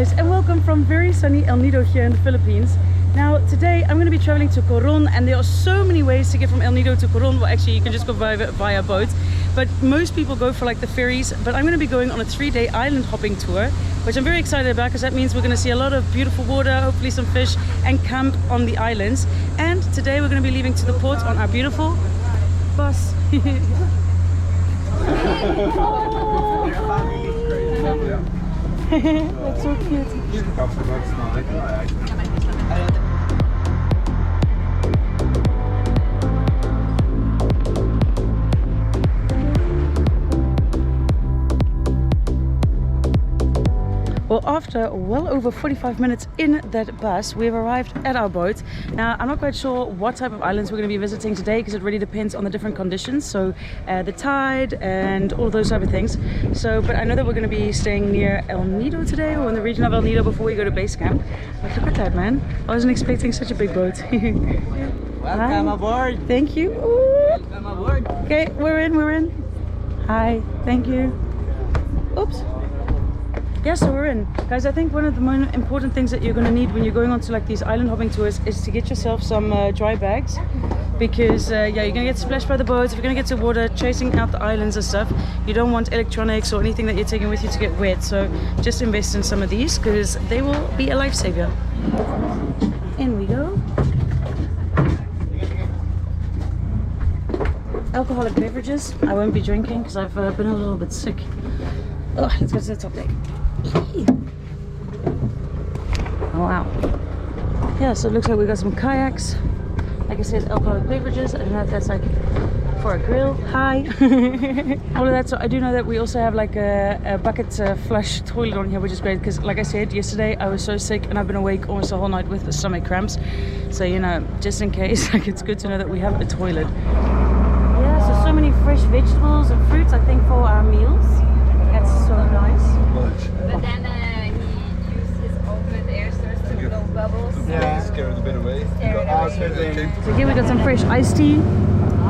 guys, and welcome from very sunny El Nido here in the Philippines. Now today I'm going to be traveling to Coron, and there are so many ways to get from El Nido to Coron. Well, actually you can just go via boat, but most people go for like the ferries. But I'm going to be going on a 3-day island hopping tour, which I'm very excited about because that means we're going to see a lot of beautiful water, hopefully some fish, and camp on the islands. And today we're going to be leaving to the port on our beautiful bus. That's so cute. Well, after well over 45 minutes in that bus, we've arrived at our boat. Now, I'm not quite sure what type of islands we're going to be visiting today because it really depends on the different conditions. So the tide and all of those type of things. So, but I know that we're going to be staying near El Nido today, or in the region of El Nido, before we go to base camp. But look at that, man. I wasn't expecting such a big boat. Welcome aboard. Thank you. Welcome aboard. Okay, we're in. Hi, thank you. Oops. Yeah, so we're in. Guys, I think one of the most important things that you're going to need when you're going on to like these island hopping tours is to get yourself some dry bags, because yeah, you're going to get splashed by the boats. If you're going to get to water chasing out the islands and stuff, you don't want electronics or anything that you're taking with you to get wet. So just invest in some of these because they will be a lifesaver. In we go. Alcoholic beverages. I won't be drinking because I've been a little bit sick. Oh, let's go to the top deck. Oh wow. Yeah, so it looks like we got some kayaks. Like I said, alcoholic beverages. I don't know if that's like for a grill. Hi. All of that. So I do know that we also have like a bucket flush toilet on here, which is great because like I said yesterday, I was so sick and I've been awake almost the whole night with the stomach cramps. So you know, just in case, like it's good to know that we have a toilet. Yeah, so many fresh vegetables and fruits, I think, for our meals. That's so nice. But then he used his ultimate air source to blow bubbles. Yeah. Scare it a bit away. So here we got some fresh iced tea.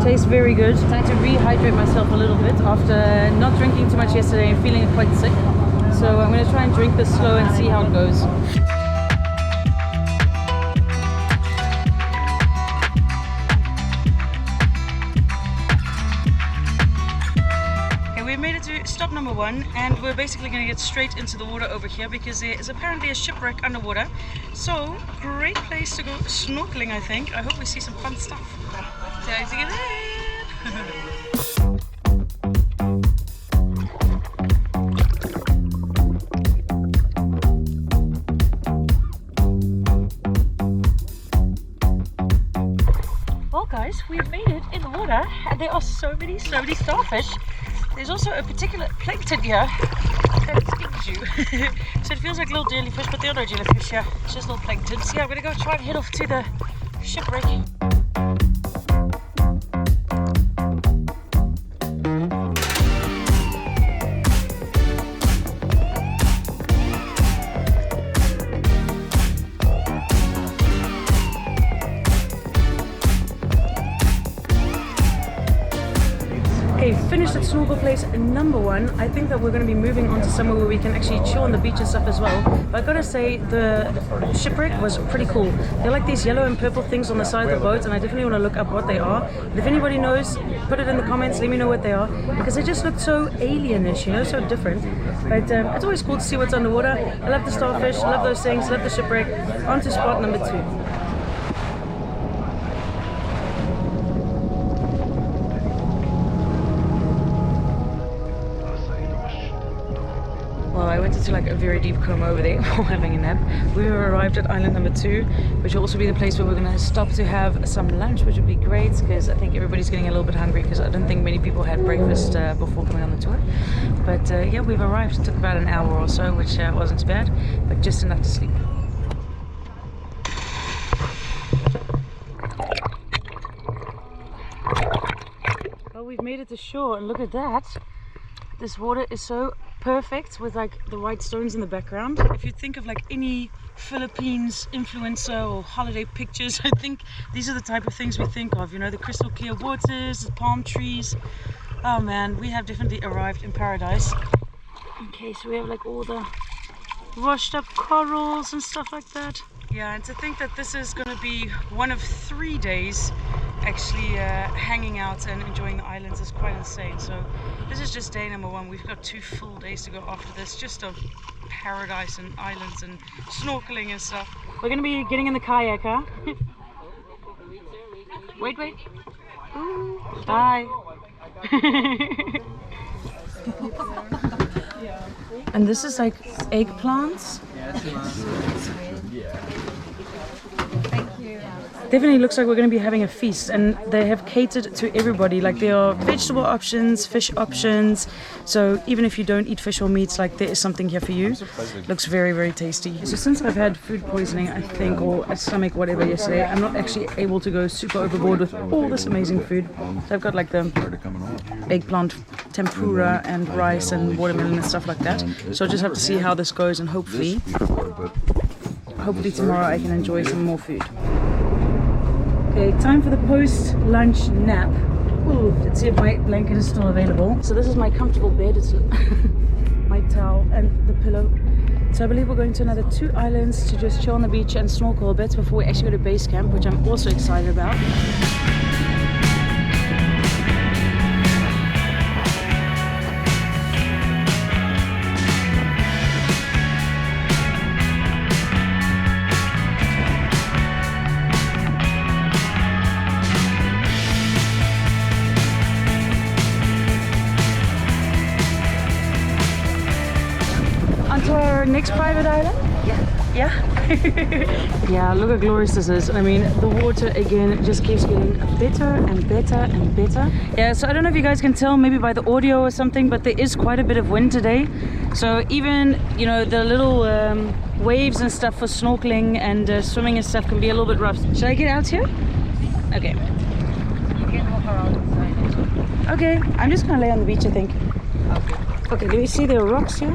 Tastes very good. Trying to rehydrate myself a little bit after not drinking too much yesterday and feeling quite sick. So I'm going to try and drink this slow and see how it goes. We made it to stop number 1, and we're basically going to get straight into the water over here because there is apparently a shipwreck underwater. So, great place to go snorkeling, I think. I hope we see some fun stuff. Time to get in! Well guys, we've made it in the water and there are so many starfish. There's also a particular plankton here that stings you. So it feels like little jellyfish, but they're no jellyfish here. It's just little plankton. So yeah, I'm gonna go try and head off to the shipwreck. Okay, finished at snorkel place number 1. I think that we're going to be moving on to somewhere where we can actually chill on the beach and stuff as well. But I gotta say, the shipwreck was pretty cool. They're like these yellow and purple things on the side of the boat, and I definitely want to look up what they are. And if anybody knows, put it in the comments, let me know what they are, because they just look so alienish, you know, so different. But it's always cool to see what's underwater. I love the starfish, love those things, love the shipwreck. On to spot number 2. Well, I went into like a very deep coma over there while having a nap. We have arrived at island number 2, which will also be the place where we're going to stop to have some lunch, which would be great because I think everybody's getting a little bit hungry because I don't think many people had breakfast before coming on the tour. But yeah, we've arrived. It took about an hour or so, which wasn't too bad, but just enough to sleep. Well, we've made it to shore and look at that. This water is so perfect with like the white stones in the background. If you think of like any Philippines influencer or holiday pictures, I think these are the type of things we think of, you know, the crystal clear waters, the palm trees. Oh man, we have definitely arrived in paradise. Okay, so we have like all the washed up corals and stuff like that. Yeah, and to think that this is going to be one of 3 days actually hanging out and enjoying the islands is quite insane. So this is just day number 1. We've got 2 full days to go after this, just of paradise and islands and snorkeling and stuff. We're going to be getting in the kayak, huh? Wait. Ooh, hi. And this is like eggplants. Definitely looks like we're going to be having a feast, and they have catered to everybody. Like there are vegetable options, fish options, so even if you don't eat fish or meats, like there is something here for you. Looks very, very tasty. So since I've had food poisoning, I think, or a stomach whatever yesterday, I'm not actually able to go super overboard with all this amazing food. So I've got like the eggplant tempura and rice and watermelon and stuff like that. So I'll just have to see how this goes, and hopefully tomorrow I can enjoy some more food. Okay, time for the post-lunch nap. Ooh, let's see if my blanket is still available. So this is my comfortable bed. It's my towel and the pillow. So I believe we're going to another 2 islands to just chill on the beach and snorkel a bit before we actually go to base camp, which I'm also excited about. Our next private island? Yeah? Yeah, look how glorious this is. I mean, the water again just keeps getting better and better and better. Yeah, so I don't know if you guys can tell maybe by the audio or something, but there is quite a bit of wind today. So even, you know, the little waves and stuff for snorkeling and swimming and stuff can be a little bit rough. Should I get out here? Okay. You can walk around inside. Okay, I'm just gonna lay on the beach, I think. Okay, do you see the rocks here?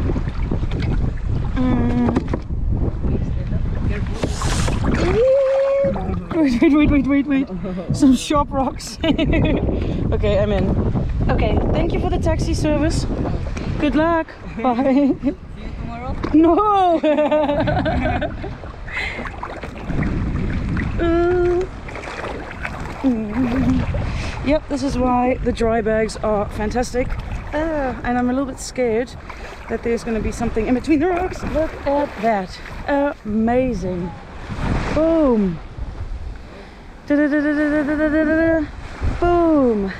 Wait. Some sharp rocks. Okay, I'm in. Okay, thank you for the taxi service. Good luck. Bye. See you tomorrow? No! Yep, this is why the dry bags are fantastic. And I'm a little bit scared that there's going to be something in between the rocks. Look at that. Amazing. Boom. Boom.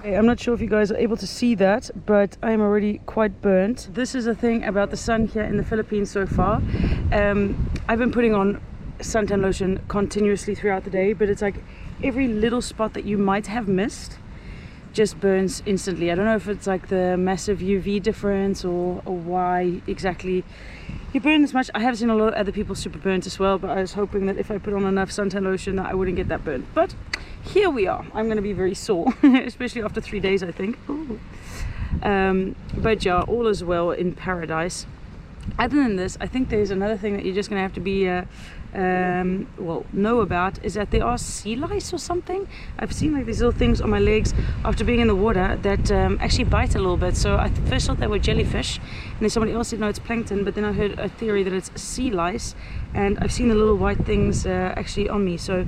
I'm not sure if you guys are able to see that, but I'm already quite burnt. This is a thing about the sun here in the Philippines so far. I've been putting on suntan lotion continuously throughout the day, but it's like every little spot that you might have missed just burns instantly. I don't know if it's like the massive UV difference or why exactly you burn this much. I have seen a lot of other people super burnt as well, but I was hoping that if I put on enough suntan lotion that I wouldn't get that burnt. But here we are. I'm going to be very sore, especially after 3 days, I think. But yeah, all is well in paradise. Other than this, I think there's another thing that you're just going to have to be know about, is that there are sea lice or something. I've seen like these little things on my legs after being in the water that actually bite a little bit. So I first thought they were jellyfish, and then somebody else said no, it's plankton, but then I heard a theory that it's sea lice, and I've seen the little white things actually on me. So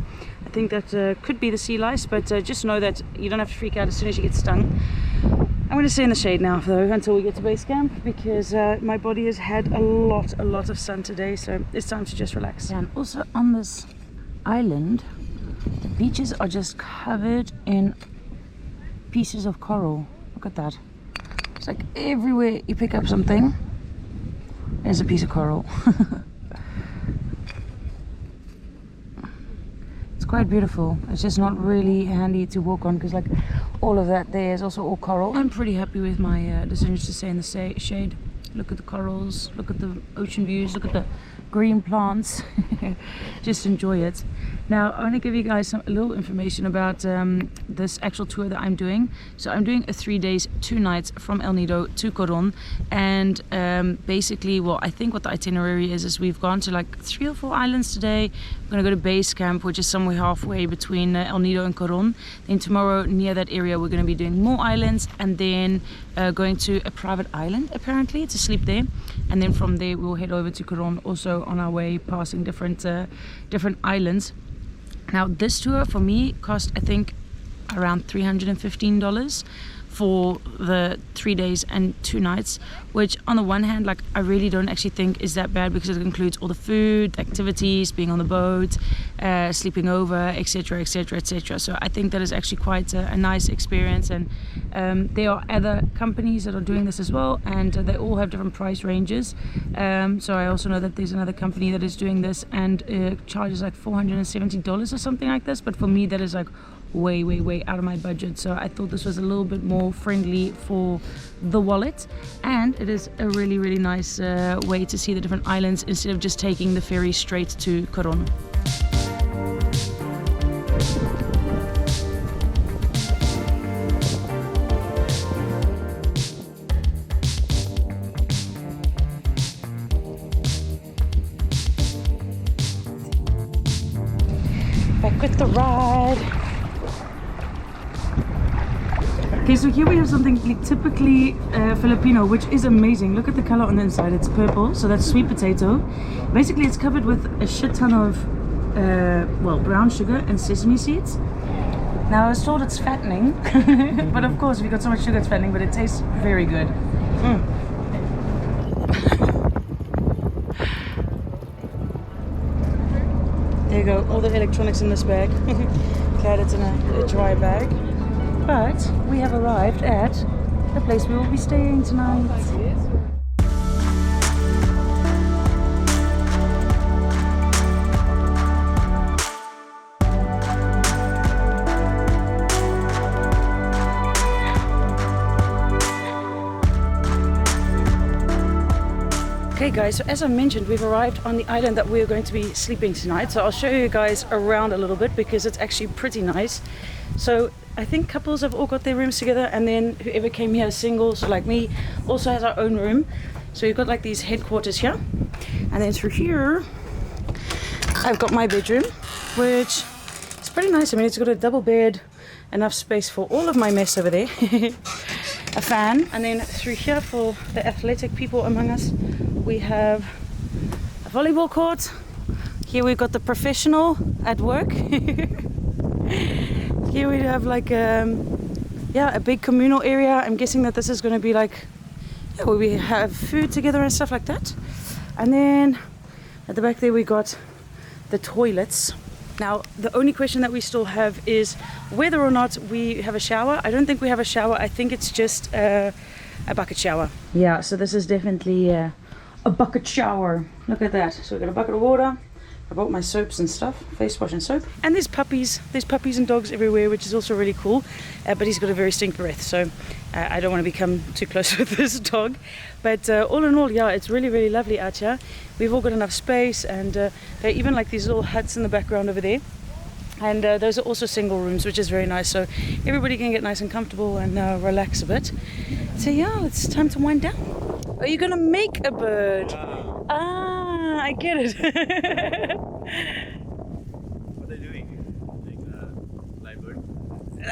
I think that could be the sea lice, but just know that you don't have to freak out as soon as you get stung. I'm going to stay in the shade now though until we get to base camp, because my body has had a lot of sun today, so it's time to just relax. Yeah, and also on this island, the beaches are just covered in pieces of coral. Look at that. It's like everywhere you pick up something, there's a piece of coral. It's quite beautiful. It's just not really handy to walk on because like all of that there is also all coral. I'm pretty happy with my decision to stay in the shade. Look at the corals, look at the ocean views, look at the green plants. Just enjoy it. Now I want to give you guys a little information about this actual tour that I'm doing. So I'm doing a 3 days 2 nights from El Nido to Coron, and basically, well, I think what the itinerary is we've gone to like 3 or 4 islands today. We're gonna go to base camp, which is somewhere halfway between El Nido and Coron. Then tomorrow near that area we're gonna be doing more islands, and then going to a private island apparently to sleep there, and then from there we'll head over to Coron, also on our way passing different islands. Now this tour for me cost I think around $315 for the 3 days and 2 nights, which on the one hand, like, I really don't actually think is that bad, because it includes all the food, the activities, being on the boat, sleeping over, etc, etc, etc. So I think that is actually quite a nice experience, and there are other companies that are doing this as well, and they all have different price ranges. So I also know that there's another company that is doing this, and it charges like $470 or something like this, but for me that is like way out of my budget. So I thought this was a little bit more friendly for the wallet, and it is a really nice way to see the different islands instead of just taking the ferry straight to Coron. Back with the ride. Okay, so here we have something like typically Filipino, which is amazing. Look at the color on the inside. It's purple, so that's sweet potato. Basically, it's covered with a shit ton of well, brown sugar and sesame seeds. Now I was told it's fattening, but of course, if you've got so much sugar, it's fattening. But it tastes very good. There you go. All the electronics in this bag. Glad it's in a dry bag. But we have arrived at the place we will be staying tonight. Okay guys, so as I mentioned, we've arrived on the island that we're going to be sleeping tonight. So I'll show you guys around a little bit, because it's actually pretty nice. So I think couples have all got their rooms together, and then whoever came here single, so like me, also has our own room. So you've got like these headquarters here, and then through here I've got my bedroom, which is pretty nice. I mean, it's got a double bed, enough space for all of my mess over there, a fan, and then through here for the athletic people among us, we have a volleyball court. Here we've got the professional at work. Here we have like a big communal area. I'm guessing that this is going to be like, yeah, where we have food together and stuff like that. And then at the back there we got the toilets. Now the only question that we still have is whether or not we have a shower. I don't think we have a shower. I think it's just a bucket shower. Yeah, so this is definitely a bucket shower. Look at that. So we got a bucket of water. I bought my soaps and stuff, face wash and soap. And there's puppies and dogs everywhere, which is also really cool. But he's got a very stink breath, so I don't want to become too close with this dog. But all in all, yeah, it's really lovely out here. We've all got enough space, and there are even like these little huts in the background over there. And those are also single rooms, which is very nice. So everybody can get nice and comfortable and relax a bit. So yeah, it's time to wind down. Are you gonna make a bird? Ah, I get it. What are you doing? Live bird?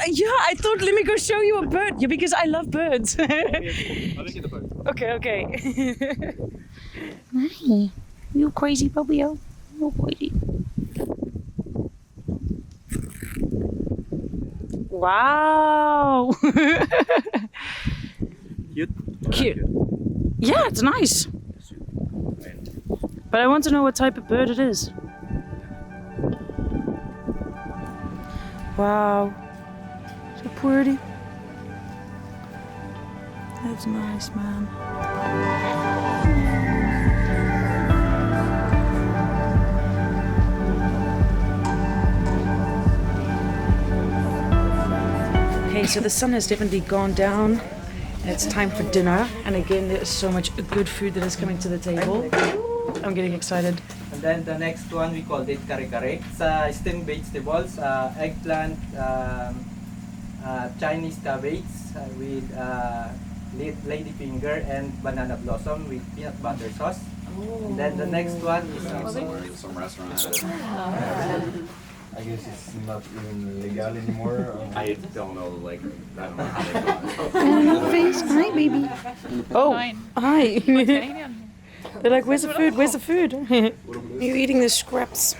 Yeah, I thought let me go show you a bird. Yeah, because I love birds. I'll make it a bird. Okay. Hi, you crazy puppy-o. You crazy. Wow. Cute. Yeah, it's nice. But I want to know what type of bird it is. Wow. So pretty. That's nice, man. Okay, so the sun has definitely gone down. And it's time for dinner. And again, there's so much good food that is coming to the table. I'm getting excited. And then the next one we called it kare-kare. It's steamed vegetables, eggplant, Chinese cabbage with ladyfinger and banana blossom with peanut butter sauce. And then the next one is Some restaurants. I guess it's not even legal anymore. I don't know, like, I don't know how they got it. Hi, baby. Oh, hi. They're like, where's the food? Where's the food? You're eating the scraps.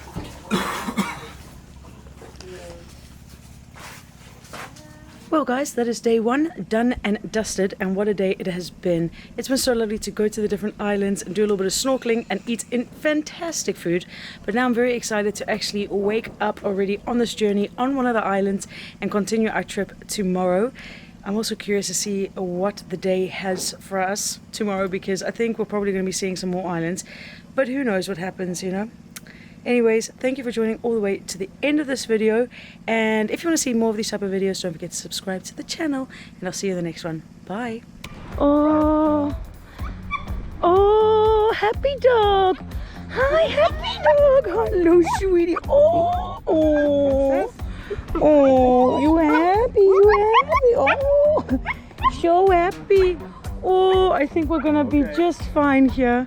Well guys, that is day one done and dusted, and what a day it has been. It's been so lovely to go to the different islands and do a little bit of snorkeling and eat in fantastic food. But now I'm very excited to actually wake up already on this journey on one of the islands and continue our trip tomorrow. I'm also curious to see what the day has for us tomorrow, because I think we're probably going to be seeing some more islands, but who knows what happens, you know. Anyways, thank you for joining all the way to the end of this video, and if you want to see more of these type of videos, don't forget to subscribe to the channel, and I'll see you in the next one. Bye. Oh, happy dog. Hi, happy dog. Hello, sweetie. Oh, you happy, oh, so happy. Oh, I think we're gonna be just fine here.